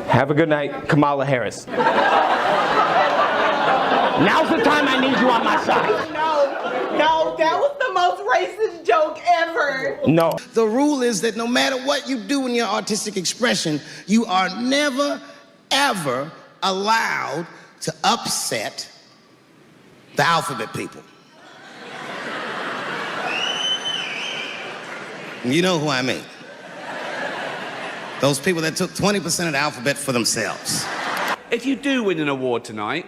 Have a good night, Kamala Harris. Now's the time I need you on my side. No, that was the most racist joke ever. No. The rule is that no matter what you do in your artistic expression, you are never, ever allowed to upset the alphabet people. You know who I mean. Those people that took 20% of the alphabet for themselves. If you do win an award tonight,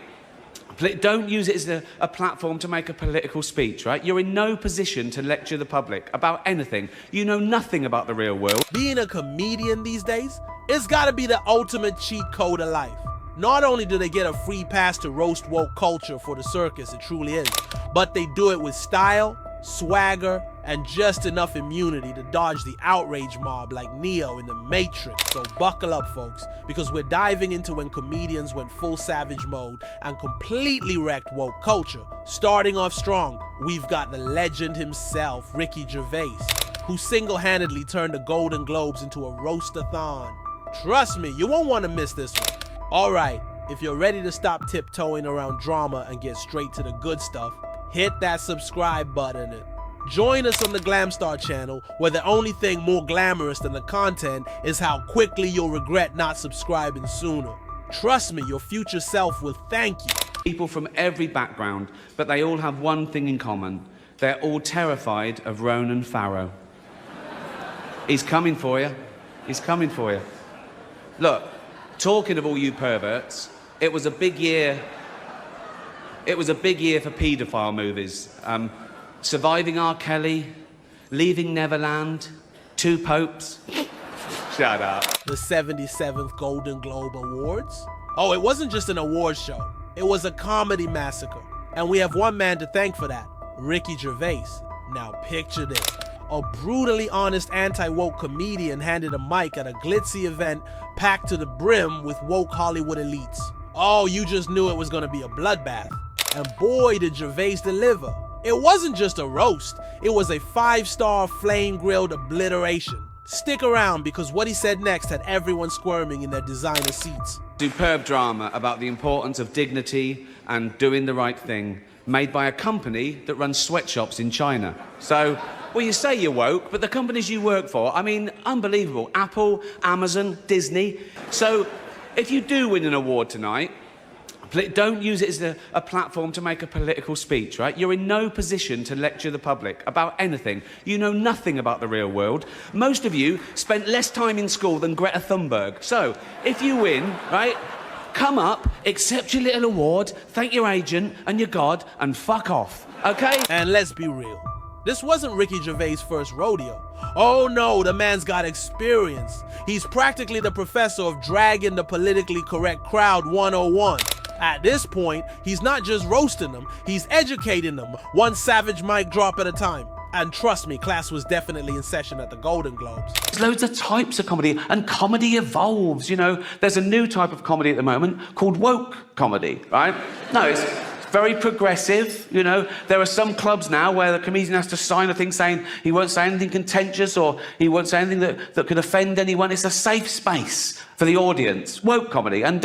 don't use it as a platform to make a political speech, right? You're in no position to lecture the public about anything. You know nothing about the real world. Being a comedian these days, it's gotta be the ultimate cheat code of life. Not only do they get a free pass to roast woke culture for the circus, it truly is, but they do it with style, swagger, and just enough immunity to dodge the outrage mob like Neo in the Matrix. So buckle up, folks, because we're diving into when comedians went full savage mode and completely wrecked woke culture. Starting off strong, we've got the legend himself, Ricky Gervais, who single-handedly turned the Golden Globes into a roast-a-thon. Trust me, you won't want to miss this one. All right, if you're ready to stop tiptoeing around drama and get straight to the good stuff, hit that subscribe button and join us on the Glamstar channel, where the only thing more glamorous than the content is how quickly you'll regret not subscribing sooner. Trust me, your future self will thank you. People from every background, but they all have one thing in common. They're all terrified of Ronan Farrow. He's coming for you. He's coming for you. Look, talking of all you perverts, it was a big year. It was a big year for paedophile movies. Surviving R. Kelly, Leaving Neverland, Two Popes. Shut up. The 77th Golden Globe Awards? Oh, it wasn't just an award show. It was a comedy massacre. And we have one man to thank for that, Ricky Gervais. Now picture this. A brutally honest anti-woke comedian handed a mic at a glitzy event packed to the brim with woke Hollywood elites. Oh, you just knew it was gonna be a bloodbath. And boy, did Gervais deliver. It wasn't just a roast, it was a 5-star flame-grilled obliteration. Stick around, because what he said next had everyone squirming in their designer seats. Superb drama about the importance of dignity and doing the right thing, made by a company that runs sweatshops in China. So, well, you say you're woke, but the companies you work for, I mean, unbelievable. Apple, Amazon, Disney. So, if you do win an award tonight, don't use it as a platform to make a political speech, right? You're in no position to lecture the public about anything. You know nothing about the real world. Most of you spent less time in school than Greta Thunberg. So, if you win, right, come up, accept your little award, thank your agent and your God, and fuck off, okay? And let's be real. This wasn't Ricky Gervais' first rodeo. Oh no, the man's got experience. He's practically the professor of dragging the politically correct crowd 101. At this point, he's not just roasting them, he's educating them, one savage mic drop at a time. And trust me, class was definitely in session at the Golden Globes. There's loads of types of comedy, and comedy evolves, you know. There's a new type of comedy at the moment called woke comedy, right? No, it's very progressive, you know. There are some clubs now where the comedian has to sign a thing saying he won't say anything contentious or he won't say anything that could offend anyone. It's a safe space for the audience. Woke comedy. And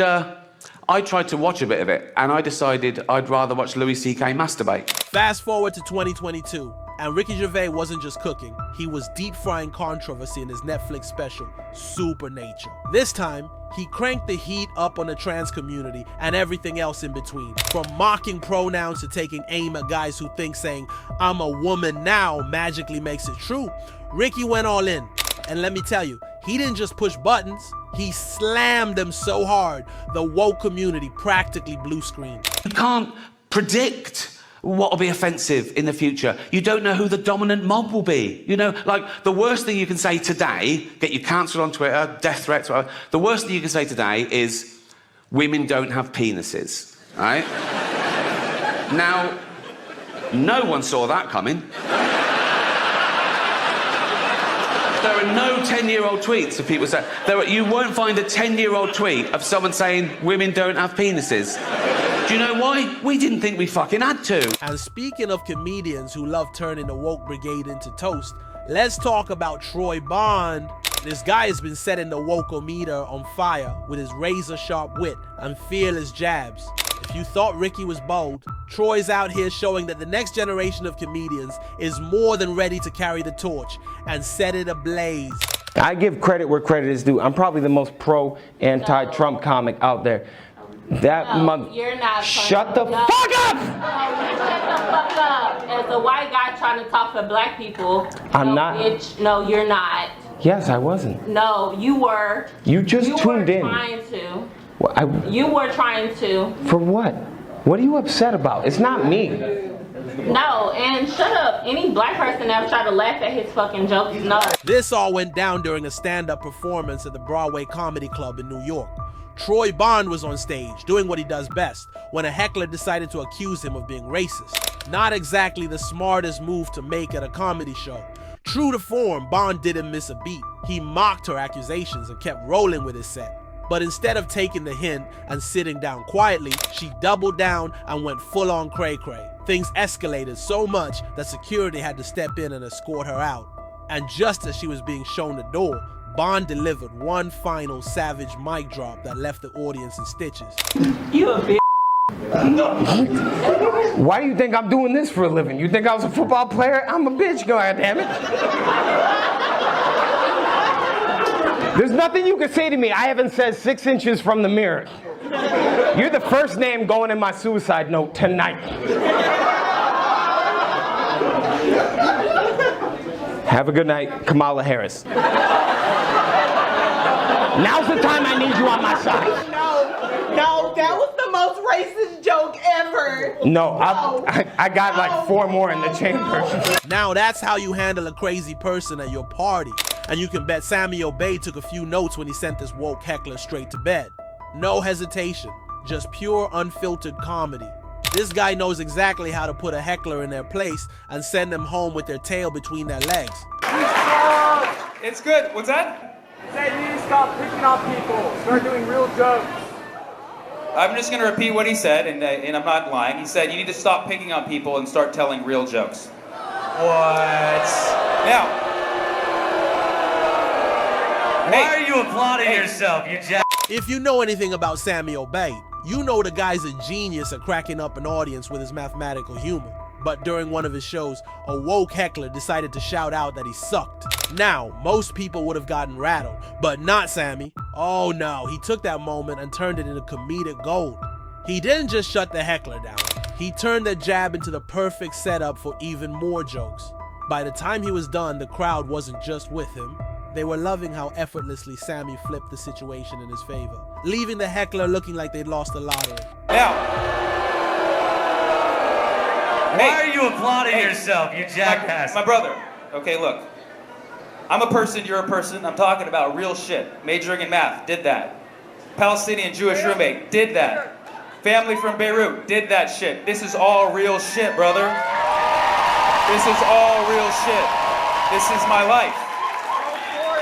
I tried to watch a bit of it, and I decided I'd rather watch Louis C.K. masturbate. Fast forward to 2022, and Ricky Gervais wasn't just cooking, he was deep-frying controversy in his Netflix special, Supernature. This time, he cranked the heat up on the trans community and everything else in between. From mocking pronouns to taking aim at guys who think saying, "I'm a woman now" magically makes it true, Ricky went all in. And let me tell you, he didn't just push buttons, he slammed them so hard, the woke community practically blue screened. You can't predict what will be offensive in the future. You don't know who the dominant mob will be. You know, like, the worst thing you can say today, get you cancelled on Twitter, death threats, whatever, the worst thing you can say today is, women don't have penises, right? Now, no one saw that coming. There are no 10-year-old tweets of people saying... You won't find a 10-year-old tweet of someone saying women don't have penises. Do you know why? We didn't think we fucking had to. And speaking of comedians who love turning the woke brigade into toast, let's talk about Troy Bond. This guy has been setting the woke-o-meter on fire with his razor-sharp wit and fearless jabs. If you thought Ricky was bold, Troy's out here showing that the next generation of comedians is more than ready to carry the torch and set it ablaze. I give credit where credit is due. I'm probably the most pro-anti-Trump comic out there. That No, you're not. Shut the fuck up! No, you shut the fuck up. As a white guy trying to talk for black people. I'm no, not. Bitch, no, you're not. Yes, I wasn't. No, you were. You just tuned in. You were trying to. Well, You were trying to. For what? What are you upset about? It's not me. No, and shut up. Any black person ever tried to laugh at his fucking jokes? No. This all went down during a stand-up performance at the Broadway Comedy Club in New York. Troy Bond was on stage, doing what he does best, when a heckler decided to accuse him of being racist. Not exactly the smartest move to make at a comedy show. True to form, Bond didn't miss a beat. He mocked her accusations and kept rolling with his set. But instead of taking the hint and sitting down quietly, she doubled down and went full-on cray-cray. Things escalated so much that security had to step in and escort her out. And just as she was being shown the door, Bond delivered one final savage mic drop that left the audience in stitches. You a bitch. Why do you think I'm doing this for a living? You think I was a football player? I'm a bitch, goddammit. There's nothing you can say to me I haven't said 6 inches from the mirror. You're the first name going in my suicide note tonight. Have a good night, Kamala Harris. Now's the time I need you on my side. No, that was the most racist joke ever. No, I got like 4 more in the chamber. Now that's how you handle a crazy person at your party. And you can bet Samuel Bay took a few notes when he sent this woke heckler straight to bed. No hesitation, just pure unfiltered comedy. This guy knows exactly how to put a heckler in their place and send them home with their tail between their legs. It's good. What's that? Said you need to stop picking on people. Start doing real jokes. I'm just going to repeat what he said, and I'm not lying. He said you need to stop picking on people and start telling real jokes. What? Now. Why are you applauding yourself, you jack? If you know anything about Samuel Bay, you know the guy's a genius at cracking up an audience with his mathematical humor. But during one of his shows, a woke heckler decided to shout out that he sucked. Now, most people would have gotten rattled, but not Sammy. Oh no, he took that moment and turned it into comedic gold. He didn't just shut the heckler down, he turned the jab into the perfect setup for even more jokes. By the time he was done, the crowd wasn't just with him. They were loving how effortlessly Sammy flipped the situation in his favor, leaving the heckler looking like they'd lost the lottery. Now. Why are you applauding yourself, you jackass? My brother. Okay, look. I'm a person, you're a person. I'm talking about real shit. Majoring in math, did that. Palestinian Jewish roommate, did that. Family from Beirut, did that shit. This is all real shit, brother. This is all real shit. This is my life.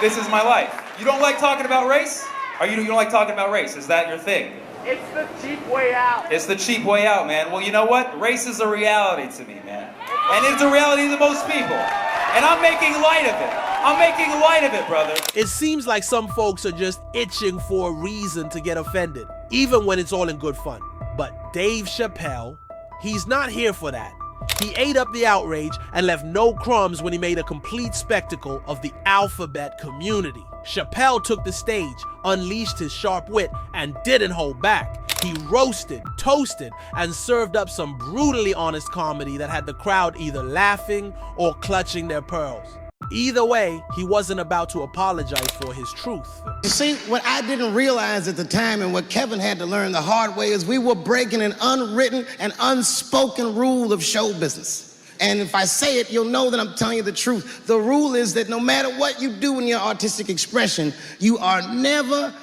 This is my life. You don't like talking about race? Or you don't like talking about race? Is that your thing? It's the cheap way out. It's the cheap way out, man. Well, you know what? Race is a reality to me, man. And it's a reality to most people. And I'm making light of it. I'm making light of it, brother. It seems like some folks are just itching for a reason to get offended, even when it's all in good fun. But Dave Chappelle, he's not here for that. He ate up the outrage and left no crumbs when he made a complete spectacle of the alphabet community. Chappelle took the stage, unleashed his sharp wit, and didn't hold back. He roasted, toasted, and served up some brutally honest comedy that had the crowd either laughing or clutching their pearls. Either way, he wasn't about to apologize for his truth. You see, what I didn't realize at the time and what Kevin had to learn the hard way is we were breaking an unwritten and unspoken rule of show business. And if I say it, you'll know that I'm telling you the truth. The rule is that no matter what you do in your artistic expression, you are never,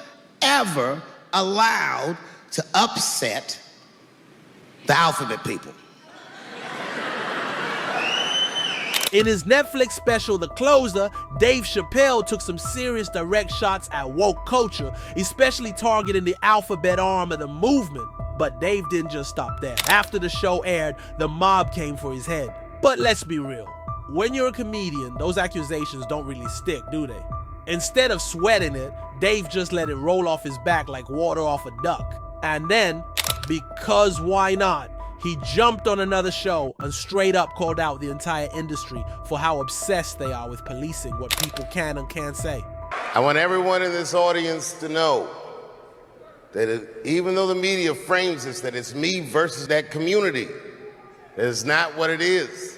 ever allowed to upset the alphabet people. In his Netflix special, The Closer, Dave Chappelle took some serious direct shots at woke culture, especially targeting the alphabet arm of the movement. But Dave didn't just stop there. After the show aired, the mob came for his head. But let's be real. When you're a comedian, those accusations don't really stick, do they? Instead of sweating it, Dave just let it roll off his back like water off a duck. And then, because why not, he jumped on another show and straight up called out the entire industry for how obsessed they are with policing what people can and can't say. I want everyone in this audience to know that even though the media frames this, that it's me versus that community, that is not what it is.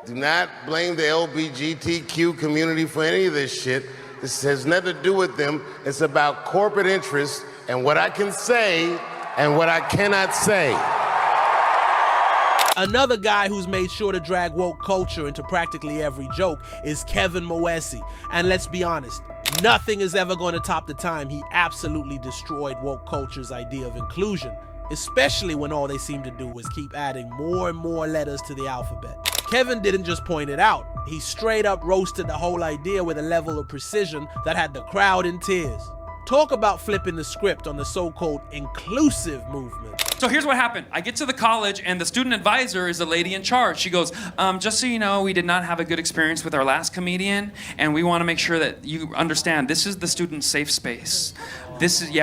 Do not blame the LGBTQ community for any of this shit. This has nothing to do with them. It's about corporate interests and what I can say and what I cannot say. Another guy who's made sure to drag woke culture into practically every joke is Kevin Moesi. And let's be honest, nothing is ever going to top the time he absolutely destroyed woke culture's idea of inclusion, especially when all they seem to do is keep adding more and more letters to the alphabet. Kevin didn't just point it out, he straight up roasted the whole idea with a level of precision that had the crowd in tears. Talk about flipping the script on the so-called inclusive movement. So here's what happened. I get to the college and the student advisor is the lady in charge. She goes, just so you know, we did not have a good experience with our last comedian, and we want to make sure that you understand this is the student safe space.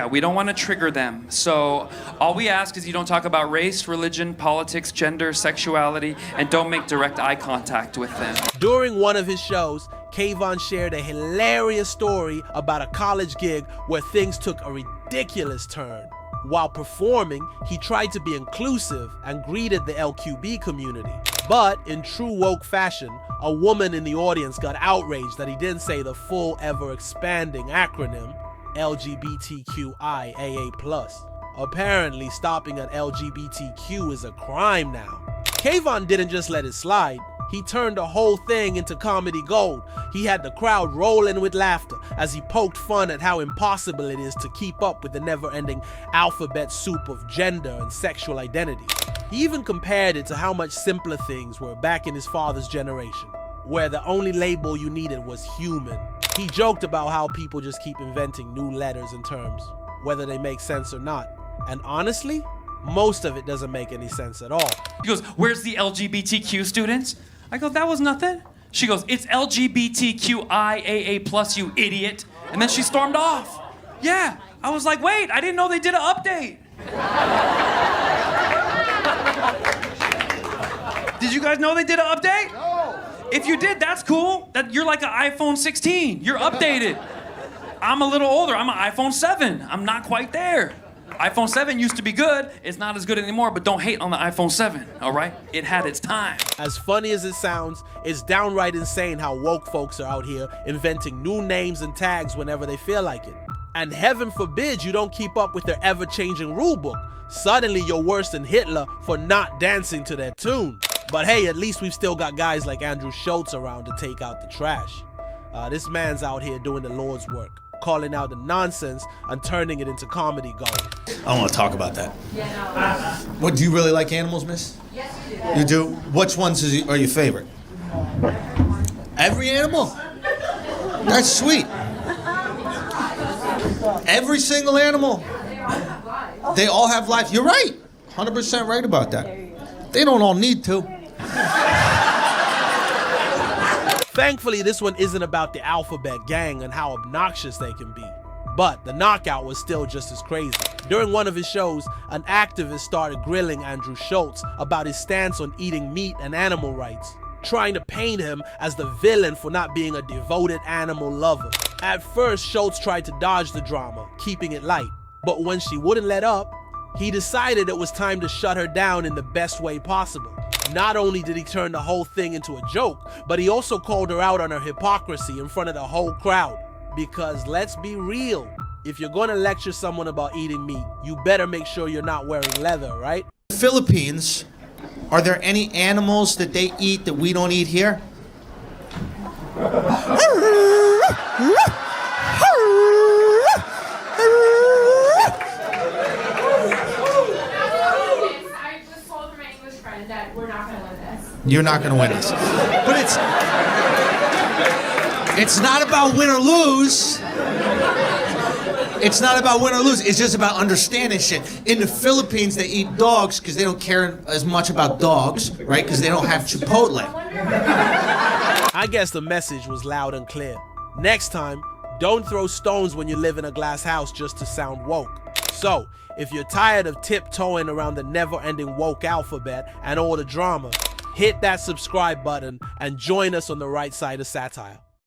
We don't want to trigger them. So all we ask is you don't talk about race, religion, politics, gender, sexuality, and don't make direct eye contact with them. During one of his shows, Kayvon shared a hilarious story about a college gig where things took a ridiculous turn. While performing, he tried to be inclusive and greeted the LQB community. But in true woke fashion, a woman in the audience got outraged that he didn't say the full ever-expanding acronym LGBTQIAA+. Apparently, stopping at LGBTQ is a crime now. Kayvon didn't just let it slide. He turned the whole thing into comedy gold. He had the crowd rolling with laughter as he poked fun at how impossible it is to keep up with the never-ending alphabet soup of gender and sexual identity. He even compared it to how much simpler things were back in his father's generation, where the only label you needed was human. He joked about how people just keep inventing new letters and terms, whether they make sense or not. And honestly, most of it doesn't make any sense at all. He goes, where's the LGBTQ students? I go, that was nothing. She goes, it's LGBTQIAA+, you idiot. And then she stormed off. Yeah, I was like, wait, I didn't know they did an update. Did you guys know they did an update? No. If you did, that's cool. You're like an iPhone 16. You're updated. I'm a little older. I'm an iPhone 7. I'm not quite there. iPhone 7 used to be good. It's not as good anymore, but don't hate on the iPhone 7, all right? It had its time. As funny as it sounds, it's downright insane how woke folks are out here inventing new names and tags whenever they feel like it. And heaven forbid you don't keep up with their ever-changing rulebook. Suddenly you're worse than Hitler for not dancing to their tune. But hey, at least we've still got guys like Andrew Schultz around to take out the trash. This man's out here doing the Lord's work, calling out the nonsense and turning it into comedy gold. I don't want to talk about that. What, do you really like animals, miss? Yes, you do. Which ones are your favorite? Every animal? That's sweet. Every single animal. They all have life. You're right. 100% right about that. They don't all need to. Thankfully, this one isn't about the alphabet gang and how obnoxious they can be. But the knockout was still just as crazy. During one of his shows, an activist started grilling Andrew Schultz about his stance on eating meat and animal rights, trying to paint him as the villain for not being a devoted animal lover. At first, Schultz tried to dodge the drama, keeping it light. But when she wouldn't let up, he decided it was time to shut her down in the best way possible. Not only did he turn the whole thing into a joke, but he also called her out on her hypocrisy in front of the whole crowd. Because let's be real, if you're gonna lecture someone about eating meat, you better make sure you're not wearing leather, right? The Philippines, are there any animals that they eat that we don't eat here? You're not going to win this. But it's not about win or lose. It's not about win or lose. It's just about understanding shit. In the Philippines, they eat dogs because they don't care as much about dogs, right? Because they don't have Chipotle. I guess the message was loud and clear. Next time, Don't throw stones when you live in a glass house just to sound woke. So, if you're tired of tiptoeing around the never-ending woke alphabet and all the drama, hit that subscribe button and join us on the right side of satire.